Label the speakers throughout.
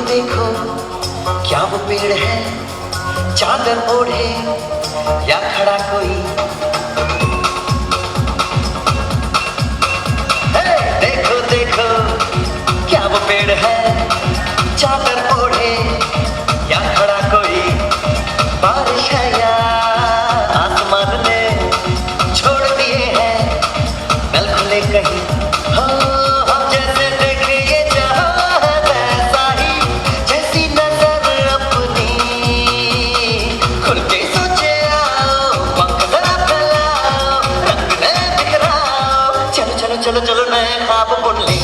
Speaker 1: देखो क्या वो पेड़ है चादर ओढ़े या खड़ा कोई। देखो देखो क्या वो पेड़ है चादर ओढ़े या खड़ा कोई। बारिश है या आसमान ने छोड़ दिए हैं नल खुले कहीं। हम जैसे देखे ये जहां है वैसा ही जैसी नजर अपनी खुल के सोचे आओ पंख जरा फैलाओ रंग नए बिखराओ। चलो चलो चलो चलो नए ख्वाब बुन ले।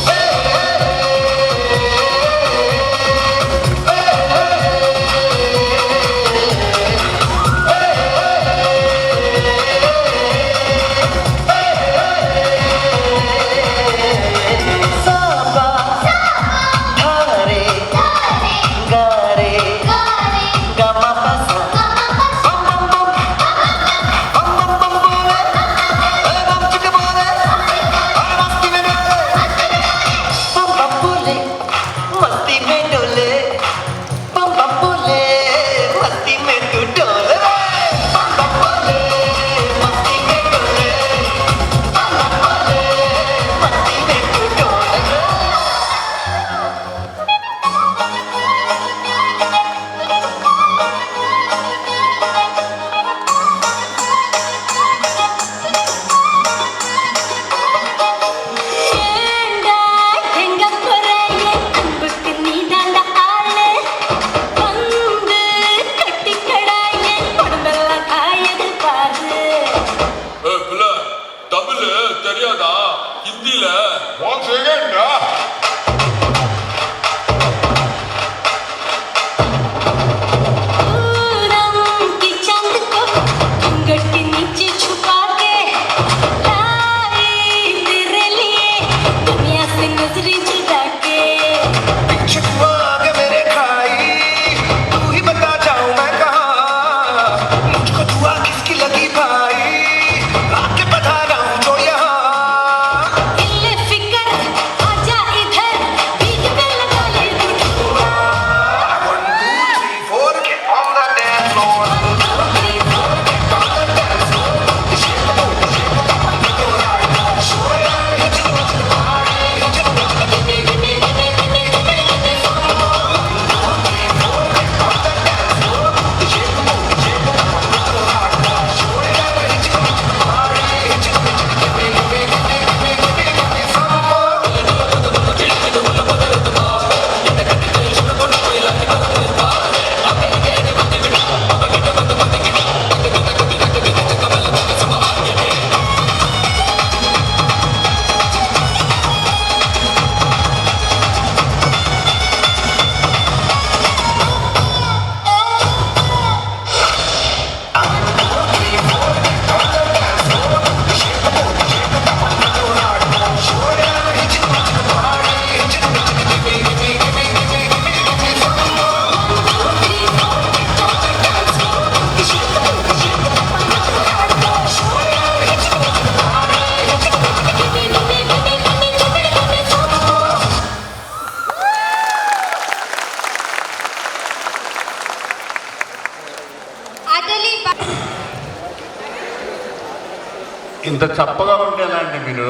Speaker 2: ఇంత చప్పగా ఉంటేనండి మీరు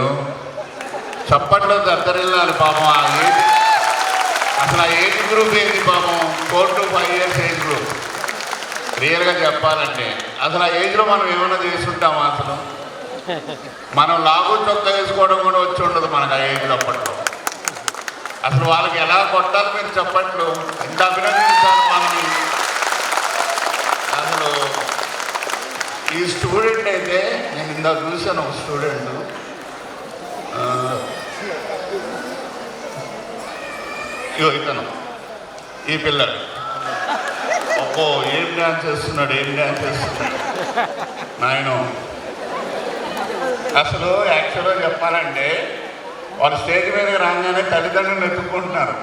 Speaker 2: చప్పట్లో దద్దరిల్లాలి పాపం. ఆ ఏజ్ అసలు ఆ ఏజ్ గ్రూప్ ఏంది పాపం? 4 to 5 years ఏజ్ గ్రూప్. రియల్గా చెప్పాలంటే అసలు ఆ ఏజ్లో మనం ఏమైనా చేస్తుంటామా? అసలు మనం లాగు చొక్క వేసుకోవడం కూడా వచ్చి ఉండదు మనకు ఆ ఏజ్లో. అప్పట్లో అసలు వాళ్ళకి ఎలా కొట్టాలి మీరు చప్పట్లు ఎంత అభినందించాలి మనల్ని. అసలు ఈ స్టూడెంట్ అయితే నేను ఇందాక చూశాను ఒక స్టూడెంట్ ఇతను ఈ పిల్లలు ఒక్కో ఏం డ్యాన్స్ చేస్తున్నాడు నాయన. అసలు యాక్చువల్గా చెప్పాలంటే వాళ్ళు స్టేజ్ మీదకి రాగానే తల్లిదండ్రులను ఎత్తుక్కుంటున్నారు.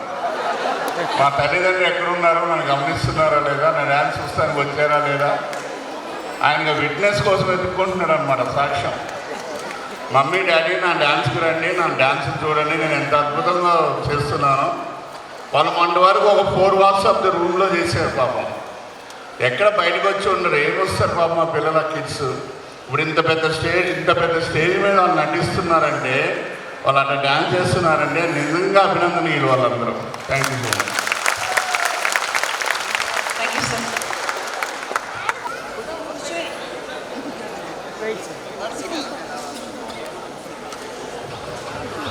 Speaker 2: మా తల్లిదండ్రులు ఎక్కడున్నారో నన్ను గమనిస్తున్నారా లేదా, నా డ్యాన్స్ చూస్తానికి వచ్చారా లేదా, ఆయన విట్నెస్ కోసం ఎత్తుక్కుంటున్నాడు అనమాట, సాక్ష్యం. మమ్మీ డాడీ నా డ్యాన్స్కి రండి, నా డ్యాన్స్ చూడండి, నేను ఎంత అద్భుతంగా చేస్తున్నానో వాళ్ళు మొన్న వరకు ఒక 4 వాక్స్ ఆఫ్ ద రూమ్లో చేశారు పాపం. ఎక్కడ బయటకు వచ్చి ఉండరు, ఏమొస్తారు పాపం మా పిల్లల కిడ్స్. ఇప్పుడు ఇంత పెద్ద స్టేజ్ మీద వాళ్ళు నటిస్తున్నారంటే, వాళ్ళు అట్లా డ్యాన్స్ చేస్తున్నారంటే నిజంగా అభినందనీయులు వాళ్ళందరూ. Thank you so much.
Speaker 3: Thank you, sir.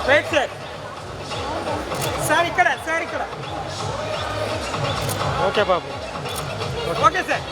Speaker 4: Right sir. Sir ఇక్కడ. ఓకే బాబు. Okay sir.